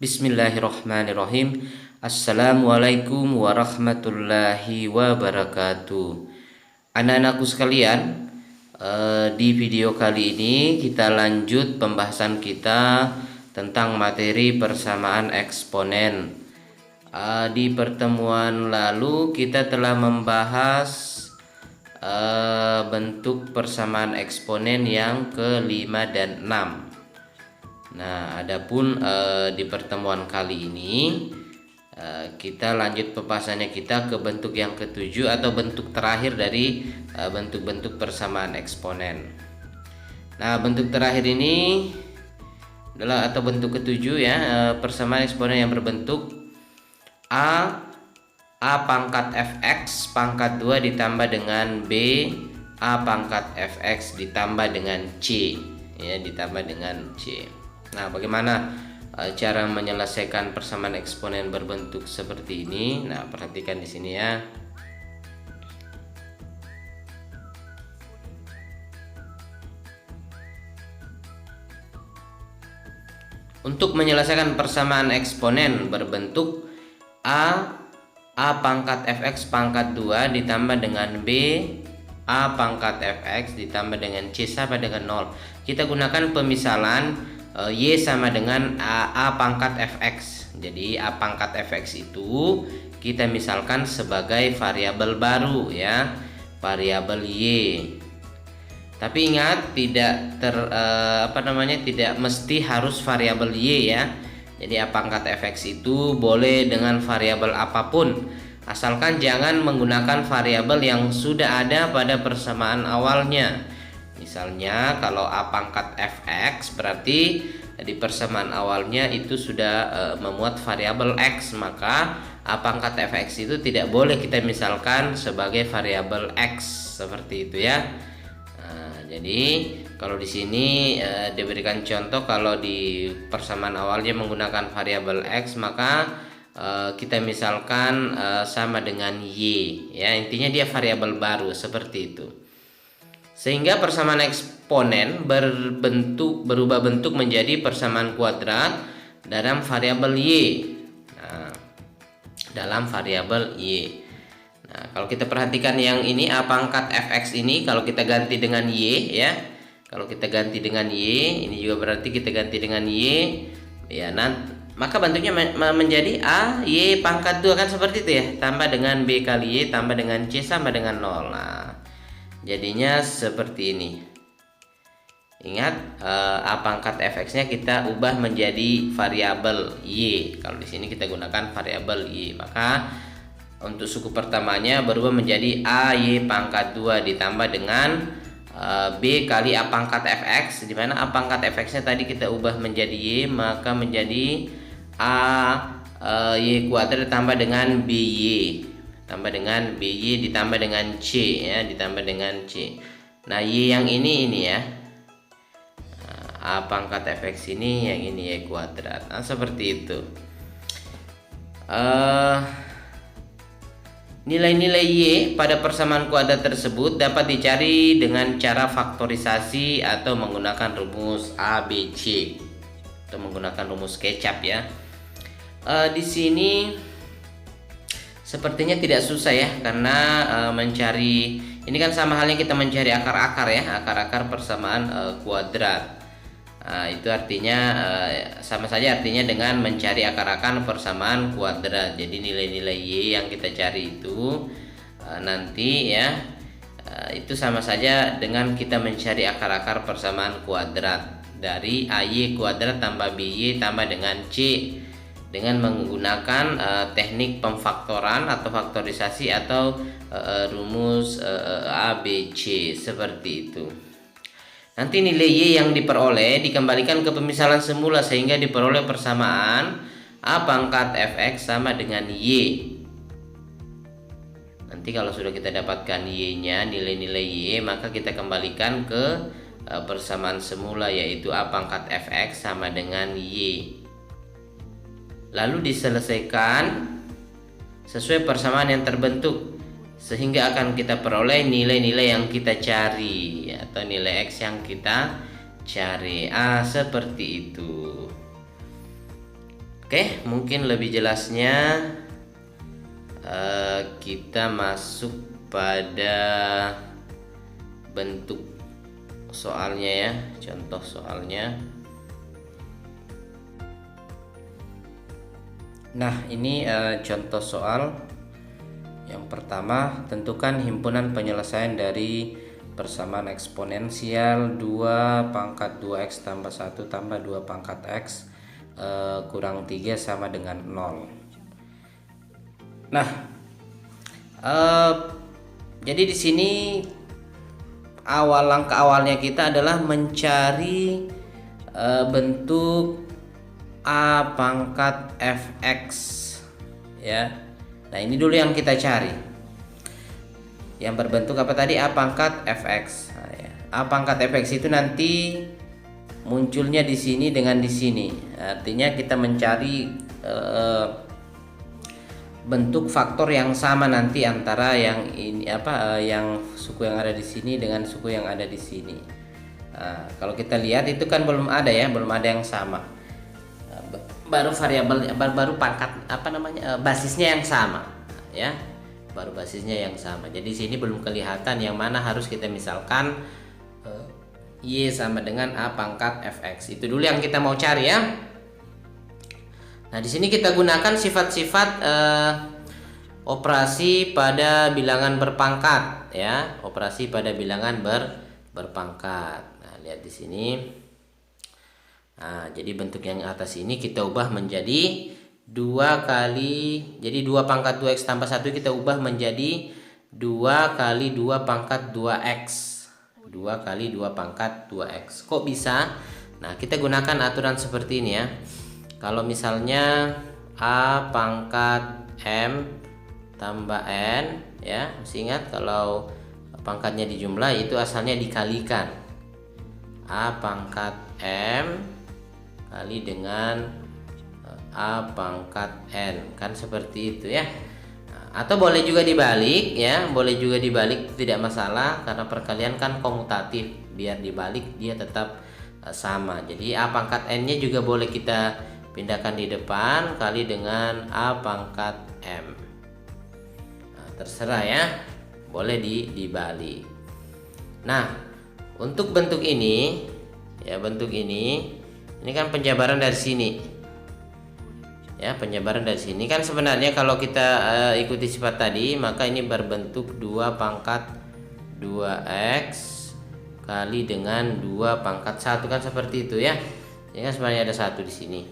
Bismillahirrahmanirrahim. Assalamualaikum warahmatullahi wabarakatuh. Anak-anakku sekalian, di video kali ini kita lanjut pembahasan kita tentang materi persamaan eksponen. Di pertemuan lalu kita telah membahas bentuk persamaan eksponen yang kelima dan 6. Nah, adapun di pertemuan kali ini kita lanjut pembahasannya kita ke bentuk yang ketujuh atau bentuk terakhir dari bentuk-bentuk persamaan eksponen. Nah, bentuk terakhir ini adalah atau bentuk ketujuh ya, persamaan eksponen yang berbentuk A pangkat fx pangkat 2 ditambah dengan B A pangkat fx ditambah dengan C ya, ditambah dengan C. Nah, bagaimana cara menyelesaikan persamaan eksponen berbentuk seperti ini? Nah, perhatikan di sini ya. Untuk menyelesaikan persamaan eksponen berbentuk A pangkat fx pangkat 2 ditambah dengan B A pangkat fx ditambah dengan C sama dengan 0. Kita gunakan pemisalan Y sama dengan A pangkat fx. Jadi A pangkat fx itu kita misalkan sebagai variabel baru ya, variabel Y. Tapi ingat tidak tidak mesti harus variabel Y ya. Jadi A pangkat fx itu boleh dengan variabel apapun, asalkan jangan menggunakan variabel yang sudah ada pada persamaan awalnya. Misalnya kalau A pangkat fx berarti di persamaan awalnya itu sudah memuat variabel x, maka A pangkat fx itu tidak boleh kita misalkan sebagai variabel x seperti itu ya. Nah, jadi kalau di sini diberikan contoh kalau di persamaan awalnya menggunakan variabel x, maka kita misalkan sama dengan y ya, intinya dia variabel baru seperti itu. Sehingga persamaan eksponen berubah bentuk menjadi persamaan kuadrat dalam variabel y. Nah, dalam variabel y. Nah, kalau kita perhatikan yang ini A pangkat fx ini, kalau kita ganti dengan y ya. Kalau kita ganti dengan y, ini juga berarti kita ganti dengan y ya, maka bentuknya menjadi A y pangkat 2 kan seperti itu ya. Tambah dengan B kali y tambah dengan C sama dengan 0. Nah, jadinya seperti ini. Ingat, A pangkat fx-nya kita ubah menjadi variabel y. Kalau di sini kita gunakan variabel y, maka untuk suku pertamanya berubah menjadi A y pangkat 2 ditambah dengan B kali A pangkat fx, di mana A pangkat fx-nya tadi kita ubah menjadi y, maka menjadi A y kuadrat ditambah dengan by, tambah dengan by ditambah dengan c ya, ditambah dengan c. Nah, y yang ini ya, A pangkat fx ini, yang ini y kuadrat. Nah, seperti itu. Nilai-nilai y pada persamaan kuadrat tersebut dapat dicari dengan cara faktorisasi atau menggunakan rumus ABC atau menggunakan rumus kecap ya. Di sini sepertinya tidak susah ya, karena mencari ini kan sama halnya kita mencari akar-akar ya, akar-akar persamaan kuadrat. Itu artinya sama saja artinya dengan mencari akar-akar persamaan kuadrat. Jadi nilai-nilai y yang kita cari itu nanti ya, itu sama saja dengan kita mencari akar-akar persamaan kuadrat dari AY kuadrat tambah BY tambah dengan C dengan menggunakan teknik pemfaktoran atau faktorisasi atau rumus ABC seperti itu. Nanti nilai y yang diperoleh dikembalikan ke pemisalan semula sehingga diperoleh persamaan A pangkat fx sama dengan y. Nanti kalau sudah kita dapatkan y-nya, nilai-nilai y, maka kita kembalikan ke persamaan semula, yaitu A pangkat fx sama dengan y. Lalu diselesaikan sesuai persamaan yang terbentuk, sehingga akan kita peroleh nilai-nilai yang kita cari atau nilai x yang kita cari. Seperti itu. Oke, mungkin lebih jelasnya kita masuk pada bentuk soalnya ya, contoh soalnya. Nah, ini contoh soal yang pertama. Tentukan himpunan penyelesaian dari persamaan eksponensial 2 pangkat 2x tambah 1 tambah 2 pangkat x kurang 3 sama dengan 0. Nah, jadi di sini langkah awalnya kita adalah mencari bentuk a pangkat fx ya. Nah, ini dulu yang kita cari. Yang berbentuk apa tadi? A pangkat fx. Nah, ya. A pangkat fx itu nanti munculnya di sini dengan di sini. Artinya kita mencari bentuk faktor yang sama nanti antara yang ini yang suku yang ada di sini dengan suku yang ada di sini. Nah, kalau kita lihat itu kan belum ada ya, belum ada yang sama. Baru variabel baru pangkat basisnya yang sama ya, baru basisnya yang sama. Jadi sini belum kelihatan yang mana harus kita misalkan y sama dengan a pangkat fx. Itu dulu yang kita mau cari ya. Nah, di sini kita gunakan sifat-sifat operasi pada bilangan berpangkat ya, operasi pada bilangan berpangkat. Nah, lihat di sini. Nah, jadi bentuk yang atas ini kita ubah menjadi 2 kali, jadi 2 pangkat 2x tambah 1 kita ubah menjadi 2 kali 2 pangkat 2x. 2 kali 2 pangkat 2x. Kok bisa? Nah, kita gunakan aturan seperti ini ya. Kalau misalnya a pangkat m tambah n ya, masih ingat kalau pangkatnya dijumlah itu asalnya dikalikan. A pangkat m kali dengan a pangkat n, kan seperti itu ya. Atau boleh juga dibalik ya, boleh juga dibalik, tidak masalah karena perkalian kan komutatif, biar dibalik dia tetap sama. Jadi a pangkat n nya juga boleh kita pindahkan di depan kali dengan a pangkat m. Nah, terserah ya, boleh dibalik. Nah, untuk bentuk ini ya, bentuk ini kan penjabaran dari sini ya, penjabaran dari sini kan sebenarnya kalau kita ikuti sifat tadi maka ini berbentuk 2 pangkat 2x kali dengan 2 pangkat 1, kan seperti itu ya. Ini kan sebenarnya ada 1 di sini.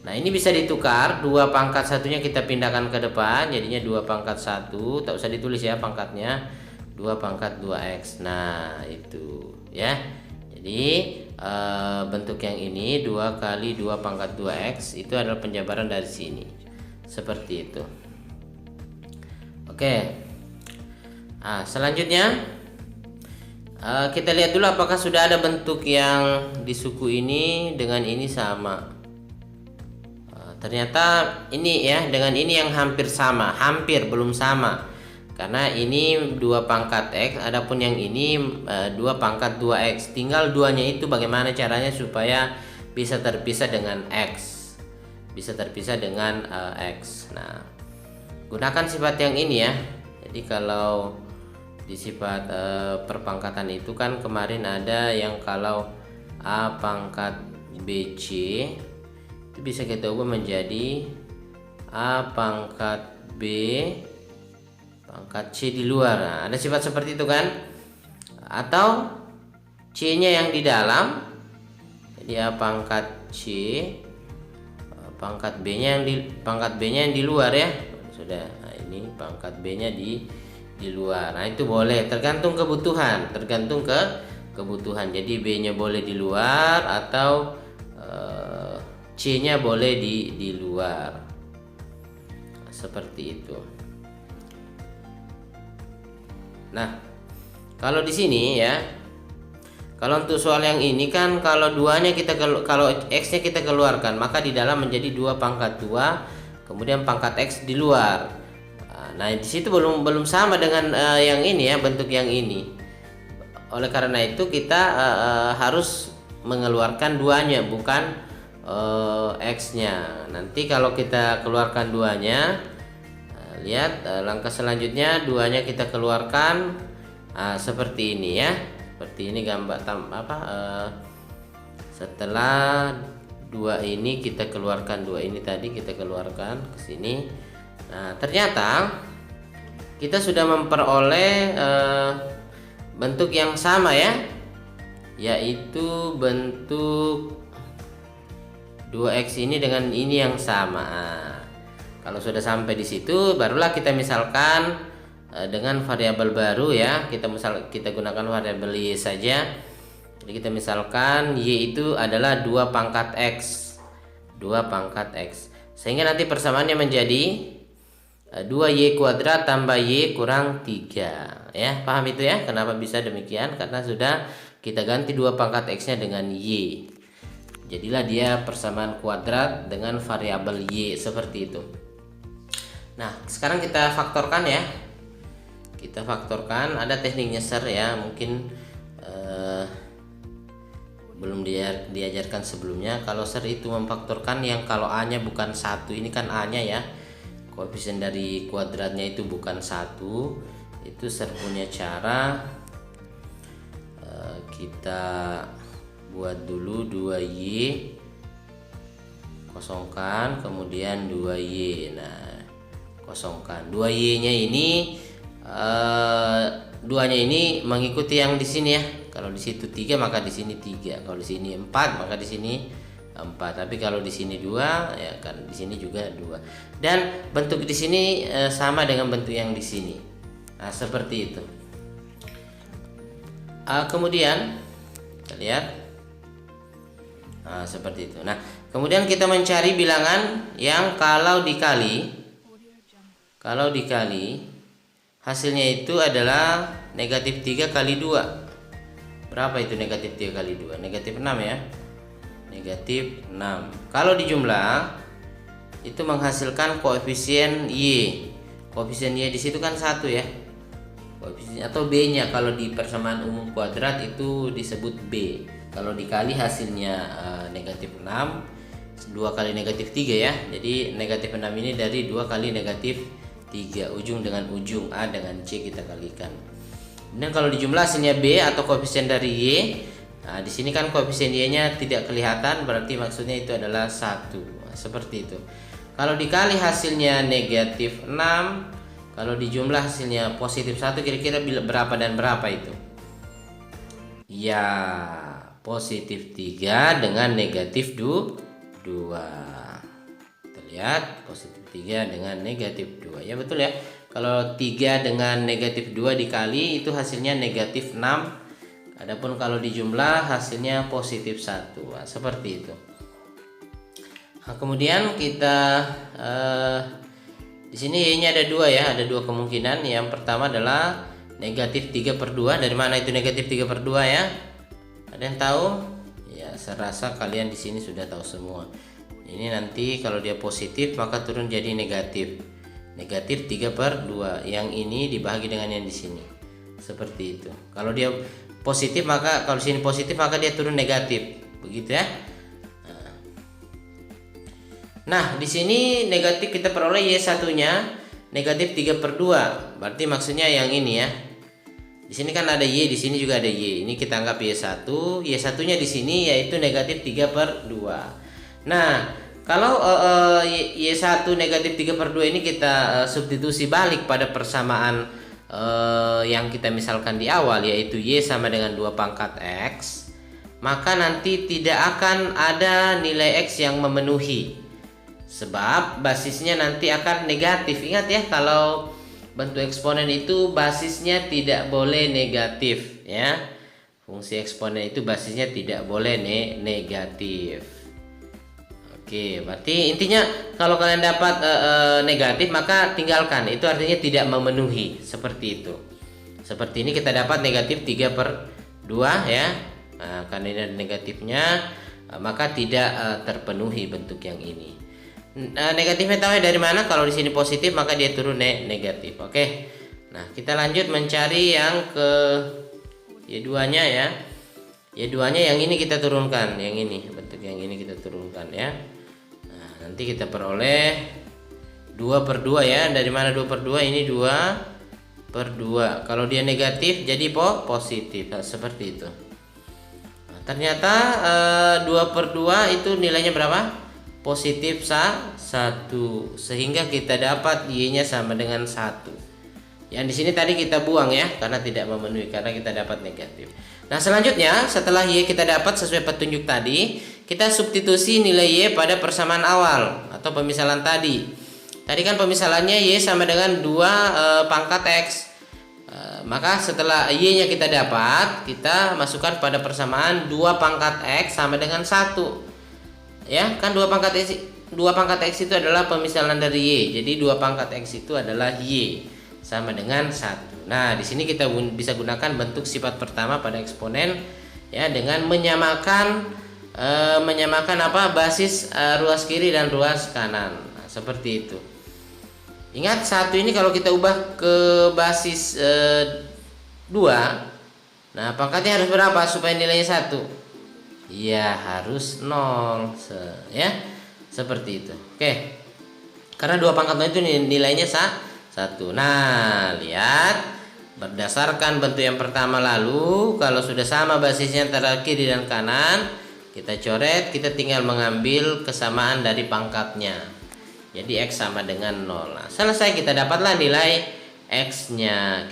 Nah, ini bisa ditukar, 2 pangkat 1-nya kita pindahkan ke depan jadinya 2 pangkat 1, tak usah ditulis ya pangkatnya, 2 pangkat 2x. Nah, itu ya. Jadi bentuk yang ini 2 kali 2 pangkat 2x itu adalah penjabaran dari sini. Seperti itu. Oke. Nah, selanjutnya kita lihat dulu apakah sudah ada bentuk yang di suku ini dengan ini sama. Ternyata ini ya, dengan ini yang hampir sama, hampir belum sama. Karena ini 2 pangkat x, adapun yang ini 2 pangkat 2x. Tinggal duanya itu bagaimana caranya supaya bisa terpisah dengan x. Bisa terpisah dengan x. Nah, gunakan sifat yang ini ya. Jadi kalau di sifat perpangkatan itu kan kemarin ada yang kalau a pangkat bc itu bisa kita ubah menjadi a pangkat b pangkat C di luar. Nah, ada sifat seperti itu kan, atau C nya yang di dalam, jadi A pangkat C, pangkat B nya yang di luar ya sudah. Nah, ini pangkat B nya di luar. Nah, itu boleh, tergantung kebutuhan, jadi B nya boleh di luar atau C nya boleh di luar, seperti itu. Nah, kalau di sini ya, kalau untuk soal yang ini kan kalau duanya kalau x-nya kita keluarkan, maka di dalam menjadi 2 pangkat 2, kemudian pangkat x di luar. Nah, di situ belum sama dengan yang ini ya, bentuk yang ini. Oleh karena itu kita harus mengeluarkan duanya, bukan X-nya. Nanti kalau kita keluarkan duanya, lihat langkah selanjutnya duanya kita keluarkan seperti ini ya. Seperti ini gambar setelah dua ini kita keluarkan, dua ini tadi kita keluarkan ke sini. Nah, ternyata kita sudah memperoleh bentuk yang sama ya, yaitu bentuk 2x ini dengan ini yang sama. Kalau sudah sampai di situ, barulah kita misalkan dengan variabel baru ya. Kita gunakan variabel y saja. Jadi kita misalkan y itu adalah 2 pangkat x. 2 pangkat x. Sehingga nanti persamaannya menjadi 2y kuadrat tambah y kurang 3. Ya, paham itu ya? Kenapa bisa demikian? Karena sudah kita ganti 2 pangkat x-nya dengan y. Jadilah dia persamaan kuadrat dengan variabel y seperti itu. Nah, sekarang kita faktorkan ya. Kita faktorkan, ada teknik nyeser ya, mungkin belum diajarkan sebelumnya. Kalau ser itu memfaktorkan yang kalau a-nya bukan 1, ini kan a-nya ya. Koefisien dari kuadratnya itu bukan 1. Itu ser punya cara, kita buat dulu 2y, kosongkan, kemudian 2y. Nah, kosongkan 2y nya ini, duanya ini mengikuti yang di sini ya. Kalau di situ 3 maka di sini 3, kalau di sini 4 maka di sini 4. Tapi kalau di sini 2 ya kan di sini juga 2. Dan bentuk di sini sama dengan bentuk yang di sini. Nah, seperti itu. Kemudian kita lihat. Nah, seperti itu. Nah, kemudian kita mencari bilangan yang kalau dikali hasilnya itu adalah negatif 3 kali 2. Berapa itu negatif 3 kali 2? Negatif 6 ya. Negatif 6. Kalau dijumlah itu menghasilkan koefisien y. Koefisien y di situ kan 1 ya. Koefisien atau b-nya kalau di persamaan umum kuadrat itu disebut b. Kalau dikali hasilnya negatif 6, 2 kali negatif 3 ya. Jadi negatif 6 ini dari 2 kali negatif 3, ujung dengan ujung, A dengan C kita kalikan. Dan kalau dijumlah hasilnya B atau koefisien dari Y. Nah, di sini kan koefisien Y-nya tidak kelihatan, berarti maksudnya itu adalah 1. Nah, seperti itu. Kalau dikali hasilnya negatif 6, kalau dijumlah hasilnya positif 1, kira-kira berapa dan berapa itu? Ya, positif 3 dengan negatif 2. Kita lihat positif 3 dengan negatif 2. Ya betul ya. Kalau 3 dengan negatif 2 dikali itu hasilnya negatif 6. Adapun kalau dijumlah hasilnya positif 1. Nah, seperti itu. Nah, kemudian kita di sini y-nya ada 2 ya, ada 2 kemungkinan. Yang pertama adalah negatif 3/2. Dari mana itu negatif 3/2 ya? Ada yang tahu? Ya, saya rasa kalian di sini sudah tahu semua. Ini nanti kalau dia positif maka turun jadi negatif. Negatif 3/2. Yang ini dibagi dengan yang di sini. Seperti itu. Kalau dia positif maka kalau sini positif maka dia turun negatif. Begitu ya. Nah, di sini negatif kita peroleh y1-nya negatif 3/2. Berarti maksudnya yang ini ya. Di sini kan ada y, di sini juga ada y. Ini kita anggap y1. Y1-nya di sini yaitu negatif 3/2. Nah, kalau y1 negatif 3/2 ini kita substitusi balik pada persamaan yang kita misalkan di awal, yaitu y sama dengan 2 pangkat x, maka nanti tidak akan ada nilai x yang memenuhi. Sebab basisnya nanti akan negatif. Ingat ya, kalau bentuk eksponen itu basisnya tidak boleh negatif ya. Fungsi eksponen itu basisnya tidak boleh negatif. Oke, berarti intinya kalau kalian dapat negatif maka tinggalkan. Itu artinya tidak memenuhi, seperti itu. Seperti ini kita dapat negatif 3/2 ya. Nah, karena ini ada negatifnya maka tidak terpenuhi bentuk yang ini. Negatifnya tahu dari mana? Kalau di sini positif maka dia turun negatif. Oke. Nah, kita lanjut mencari yang ke Y2-nya ya. Y2-nya yang ini kita turunkan, yang ini bentuk yang ini kita turunkan ya. Nah, nanti kita peroleh 2/2 ya. Dari mana 2/2? Ini 2/2. Kalau dia negatif jadi positif. Nah, seperti itu. Nah, ternyata 2/2 itu nilainya berapa? Positif 1. Sehingga kita dapat Y-nya sama dengan 1. Yang di sini tadi kita buang ya, karena tidak memenuhi, karena kita dapat negatif. Nah, selanjutnya setelah Y kita dapat sesuai petunjuk tadi, kita substitusi nilai Y pada persamaan awal atau pemisalan tadi. Tadi kan pemisalannya Y sama dengan 2 pangkat X. Maka setelah Y-nya kita dapat, kita masukkan pada persamaan 2 pangkat X sama dengan 1. Ya, kan 2 pangkat X itu adalah pemisalan dari Y. Jadi 2 pangkat X itu adalah Y sama dengan 1. Nah, di sini kita bisa gunakan bentuk sifat pertama pada eksponen ya, dengan menyamakan basis ruas kiri dan ruas kanan. Nah, seperti itu. Ingat 1 ini kalau kita ubah ke basis 2, nah pangkatnya harus berapa supaya nilainya 1? Iya, harus 0 ya. Seperti itu. Oke. Karena 2 pangkat 0 itu nilainya 1. Nah, lihat berdasarkan bentuk yang pertama lalu, kalau sudah sama basisnya antara kiri dan kanan, kita coret, kita tinggal mengambil kesamaan dari pangkatnya. Jadi X sama dengan 0. Nah, selesai, kita dapatlah nilai X-nya.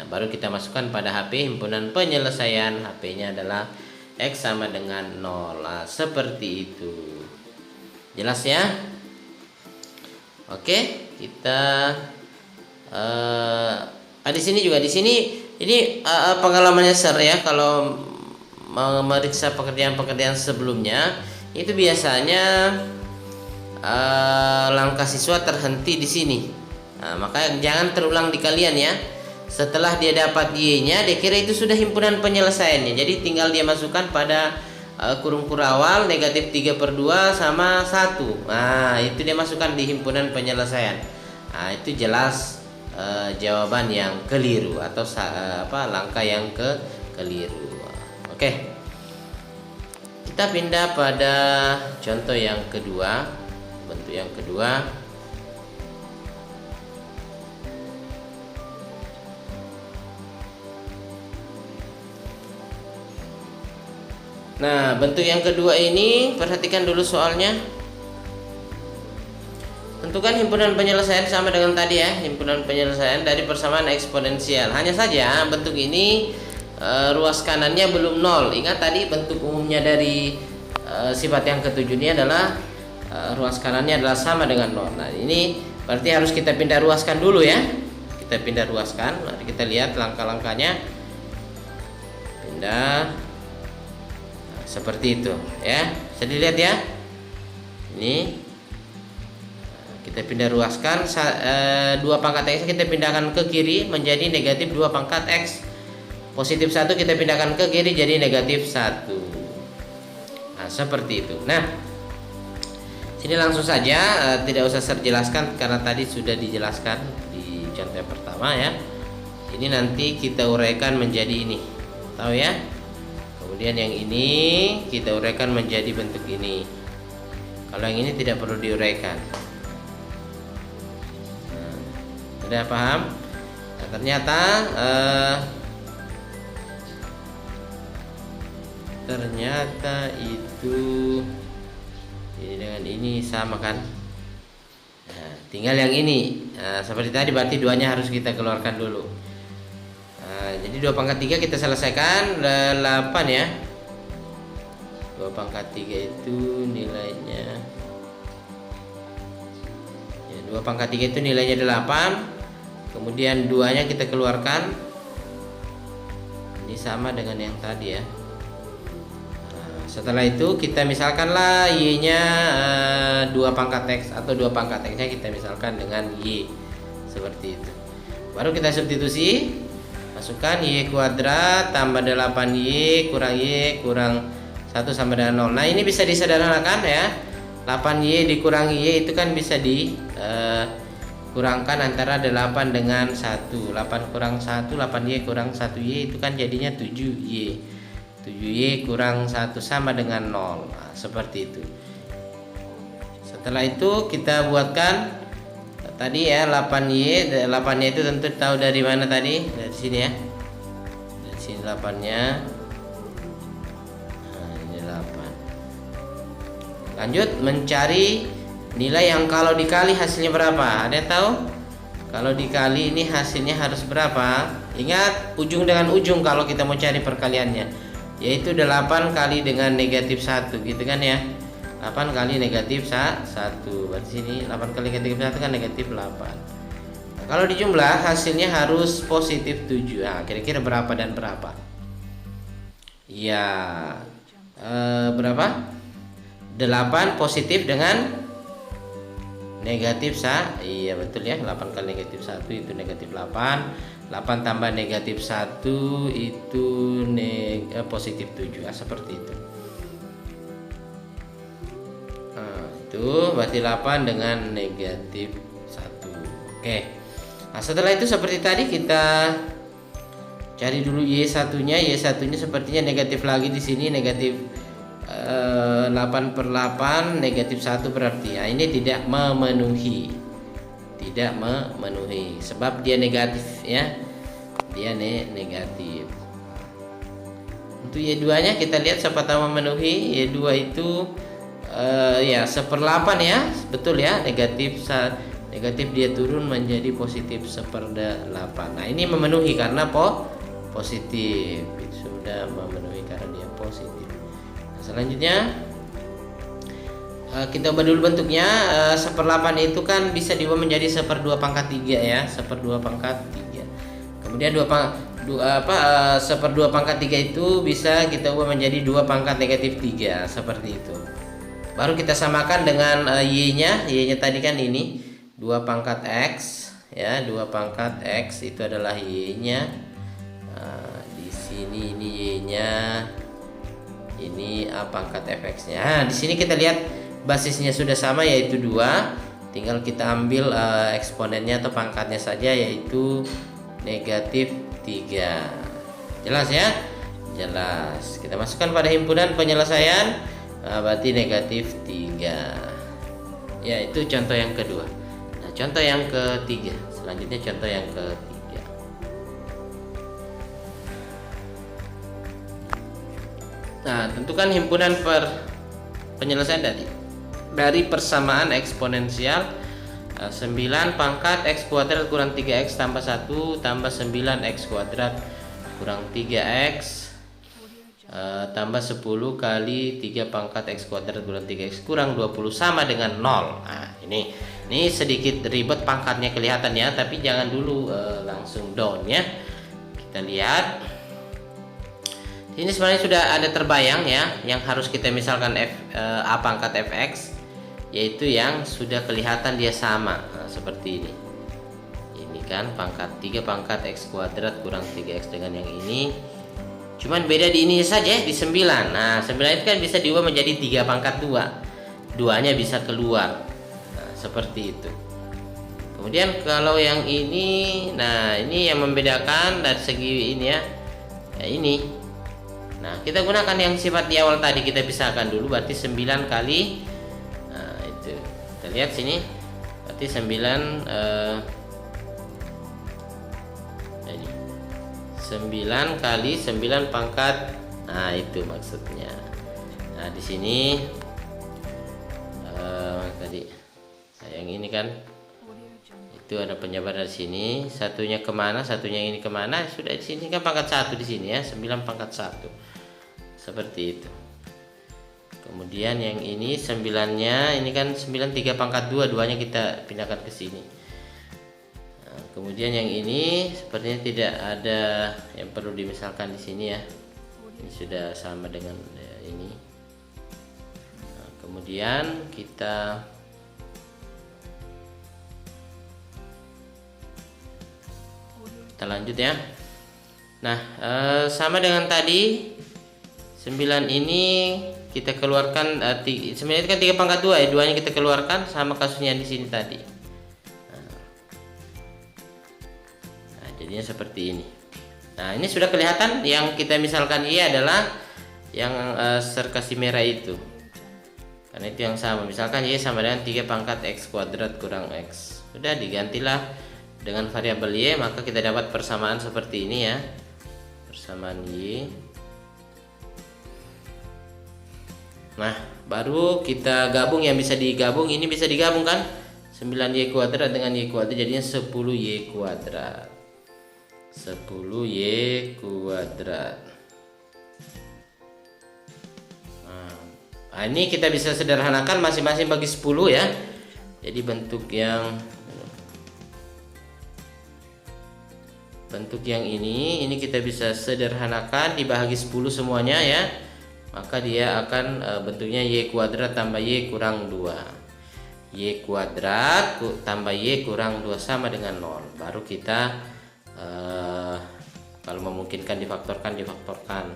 Baru kita masukkan pada HP himpunan penyelesaian. HP-nya adalah X sama dengan 0. Nah, seperti itu. Jelas ya? Oke, kita di sini ini pengalamannya ya, kalau memeriksa pekerjaan-pekerjaan sebelumnya itu biasanya langkah siswa terhenti di sini. Nah, maka jangan terulang di kalian ya. Setelah dia dapat Y-nya, dia kira itu sudah himpunan penyelesaiannya. Jadi tinggal dia masukkan pada kurung kurawal negatif 3/2 sama 1. Nah, itu dia masukkan di himpunan penyelesaian. Nah, itu jelas jawaban yang keliru atau langkah yang keliru. Oke. Kita pindah pada contoh yang kedua, bentuk yang kedua. Nah, bentuk yang kedua ini perhatikan dulu soalnya. Tentukan himpunan penyelesaian sama dengan tadi ya, himpunan penyelesaian dari persamaan eksponensial. Hanya saja bentuk ini ruas kanannya belum 0. Ingat tadi bentuk umumnya dari sifat yang ketujuh ini adalah ruas kanannya adalah sama dengan 0. Nah, ini berarti harus kita pindah ruaskan dulu ya. Kita pindah ruaskan. Mari kita lihat langkah-langkahnya. Pindah. Nah, seperti itu ya. Bisa dilihat ya. Ini kita pindah ruaskan 2 pangkat X kita pindahkan ke kiri menjadi negatif 2 pangkat X. Positif 1 kita pindahkan ke kiri jadi negatif 1. Nah, seperti itu. Nah, sini langsung saja, tidak usah saya jelaskan karena tadi sudah dijelaskan di contoh yang pertama ya. Ini nanti kita uraikan menjadi ini. Tahu ya? Kemudian yang ini kita uraikan menjadi bentuk ini. Kalau yang ini tidak perlu diuraikan. Nah, sudah paham? Nah, ternyata itu ini dengan ini sama kan. Nah, tinggal yang ini. Nah, seperti tadi berarti duanya harus kita keluarkan dulu. Nah, jadi 2 pangkat 3 kita selesaikan 8 ya. 2 pangkat 3 itu nilainya ya, 2 pangkat 3 itu nilainya 8. Kemudian 2-nya kita keluarkan. Ini sama dengan yang tadi ya. Setelah itu kita misalkanlah Y-nya 2 pangkat X atau 2 pangkat X-nya kita misalkan dengan Y. Seperti itu. Baru kita substitusi. Masukkan Y kuadrat tambah 8Y kurang 1 sama dengan 0. Nah, ini bisa disederhanakan ya. 8Y dikurangi Y itu kan bisa dikurangkan antara 8 dengan 1. 8 kurang 1, 8Y kurang 1Y itu kan jadinya 7Y. 7Y kurang 1 sama dengan 0. Nah, seperti itu. Setelah itu kita buatkan tadi ya 8Y. 8Y itu tentu tahu dari mana tadi? Dari sini ya. Dari sini 8-nya. Nah, ini 8. Lanjut mencari nilai yang kalau dikali hasilnya berapa? Ada yang tahu? Kalau dikali ini hasilnya harus berapa? Ingat ujung dengan ujung kalau kita mau cari perkaliannya, yaitu 8 kali dengan negatif 1 gitu kan ya. 8 kali negatif 1. Berarti sini 8 kali negatif 1 kan negatif 8. Nah, kalau dijumlah hasilnya harus positif 7. Nah, kira-kira berapa dan berapa? Ya, berapa? 8 positif dengan negatif iya betul ya, 8 kali negatif 1 itu negatif 8. 8 tambah negatif 1 itu positif 7. Seperti itu. Nah, itu berarti 8 dengan negatif 1. Oke. Nah, setelah itu seperti tadi kita cari dulu Y1-nya. Y1-nya sepertinya negatif lagi di sini, negatif 8/8 negatif 1 berarti ya ini tidak memenuhi. Tidak memenuhi sebab dia negatif ya. Dia negatif. Untuk Y2-nya kita lihat siapa tahu memenuhi. Y2 itu ya 1/8 ya. Betul ya, negatif dia turun menjadi positif 1/8. Nah, ini memenuhi karena positif. Sudah memenuhi karena dia positif. Selanjutnya kita ubah dulu bentuknya. 1/8 itu kan bisa diubah menjadi 1/2 pangkat 3 ya, 1/2 pangkat 3. Kemudian 1/2 pangkat 3 itu bisa kita ubah menjadi 2 pangkat negatif 3 seperti itu. Baru kita samakan dengan Y-nya. Y-nya tadi kan ini 2 pangkat X ya, 2 pangkat X itu adalah Y-nya. Di sini ini Y-nya. Ini A pangkat fx-nya. Nah, di sini kita lihat basisnya sudah sama yaitu 2. Tinggal kita ambil eksponennya atau pangkatnya saja yaitu negatif 3. Jelas ya? Jelas. Kita masukkan pada himpunan penyelesaian. Berarti negatif 3. Ya, itu contoh yang kedua. Nah, contoh yang ketiga. Selanjutnya contoh yang ketiga. Nah, tentukan himpunan penyelesaian dari persamaan eksponensial 9 pangkat X kuadrat kurang 3X tambah 1 tambah 9X kuadrat kurang 3X tambah 10 kali 3 pangkat X kuadrat kurang 3X kurang 20 sama dengan 0. Nah, ini sedikit ribet pangkatnya kelihatan ya, tapi jangan dulu langsung down ya. Kita lihat. Ini sebenarnya sudah ada terbayang ya, yang harus kita misalkan A pangkat fx, yaitu yang sudah kelihatan dia sama. Nah, seperti ini. Ini kan pangkat 3 pangkat X kuadrat kurang 3X dengan yang ini. Cuman beda di ini saja, di 9. Nah, 9 itu kan bisa diubah menjadi 3 pangkat 2. 2-nya bisa keluar. Nah, seperti itu. Kemudian kalau yang ini, nah ini yang membedakan dari segi ini ya. Ya ini. Nah, kita gunakan yang sifat di awal tadi, kita pisahkan dulu, berarti 9 kali. Nah, itu. Kita lihat sini. Berarti 9 ini. 9 kali 9 pangkat. Nah, itu maksudnya. Nah, di sini tadi yang ini kan itu ada penyebar dari sini, satunya kemana, satunya ini kemana, sudah di sini kan pangkat 1 di sini ya, 9 pangkat 1 seperti itu. Kemudian yang ini 9-nya ini kan 9 3 pangkat 2, 2-nya kita pindahkan ke sini. Nah, kemudian yang ini sepertinya tidak ada yang perlu dimisalkan di sini ya, ini sudah sama dengan ini. Nah, kemudian kita lanjut ya. Nah, sama dengan tadi 9 ini kita keluarkan 9 itu kan 3 pangkat 2 ya, 2-nya kita keluarkan sama kasusnya di sini tadi. Nah, jadinya seperti ini. Nah, ini sudah kelihatan yang kita misalkan Y adalah yang serkasi merah itu, karena itu yang sama. Misalkan Y sama dengan 3 pangkat X kuadrat kurang X. Sudah, digantilah dengan variabel Y, maka kita dapat persamaan seperti ini ya. Persamaan Y. Nah, baru kita gabung yang bisa digabung. Ini bisa digabung kan? 9Y kuadrat dengan Y kuadrat jadinya 10Y kuadrat. 10Y kuadrat. Nah, ini kita bisa sederhanakan masing-masing bagi 10 ya. Jadi bentuk yang ini kita bisa sederhanakan dibagi 10 semuanya ya. Maka dia akan bentuknya Y kuadrat tambah Y kurang 2. Y kuadrat tambah Y kurang 2 sama dengan 0. Baru kita kalau memungkinkan difaktorkan.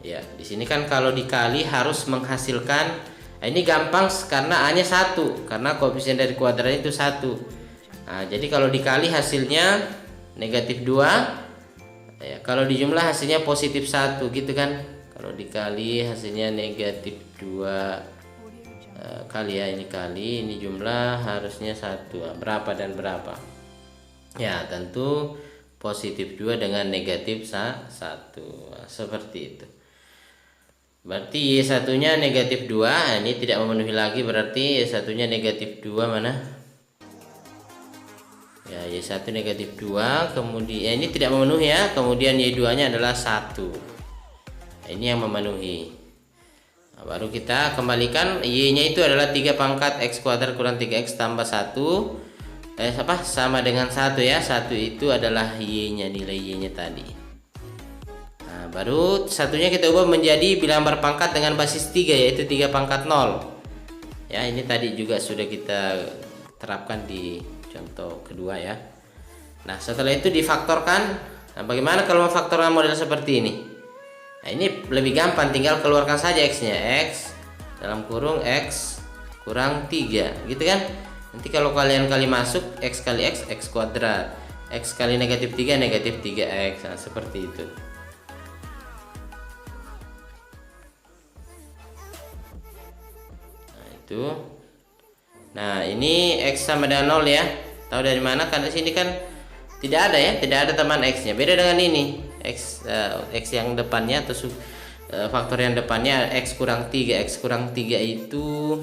Ya, di sini kan kalau dikali harus menghasilkan. Nah, ini gampang karena A-nya 1, karena koefisien dari kuadrat itu 1. Nah, jadi kalau dikali hasilnya negatif 2. Ya, kalau dijumlah hasilnya positif 1 gitu kan. Kalau dikali hasilnya negatif 2 kali ya, ini kali, ini jumlah harusnya 1. Berapa dan berapa? Ya, tentu positif 2 dengan negatif 1. Seperti itu. Berarti Y1 nya negatif 2. Ini tidak memenuhi lagi, berarti Y1 nya negatif 2 mana? Ya, Y1 negatif 2. Kemudian ini tidak memenuhi ya. Kemudian Y2 nya adalah 1. Ini yang memenuhi. Nah, baru kita kembalikan. Y nya itu adalah 3 pangkat X kuadrat kurang 3X tambah 1 sama dengan 1 ya. 1 itu adalah Y nya, nilai Y nya tadi. Nah, baru satunya kita ubah menjadi bilangan berpangkat dengan basis 3, yaitu 3 pangkat 0 ya. Ini tadi juga sudah kita terapkan di contoh kedua ya. Nah, setelah itu difaktorkan. Nah, bagaimana kalau memfaktorkan model seperti ini? Nah, ini lebih gampang, tinggal keluarkan saja X-nya. X dalam kurung X kurang 3 gitu kan. Nanti kalau kalian kali masuk, X kali X, X kuadrat. X kali negatif 3, negatif 3X. Nah, seperti itu. Nah, itu. Nah, ini X sama dengan 0 ya. Tahu dari mana? Karena sini kan tidak ada ya, tidak ada teman X-nya. Beda dengan ini. X yang depannya atau faktor yang depannya X kurang 3. X kurang 3 itu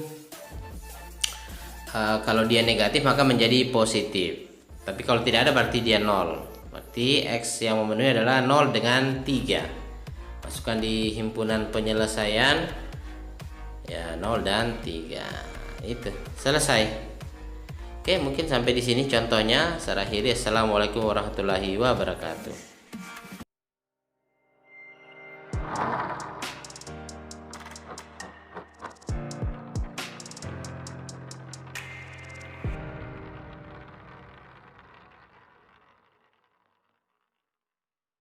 kalau dia negatif maka menjadi positif. Tapi kalau tidak ada berarti dia 0. Berarti X yang memenuhi adalah 0 dengan 3. Masukkan di himpunan penyelesaian ya, 0 dan 3. Itu selesai. Oke, mungkin sampai di sini contohnya. Saya akhiri. Assalamualaikum warahmatullahi wabarakatuh.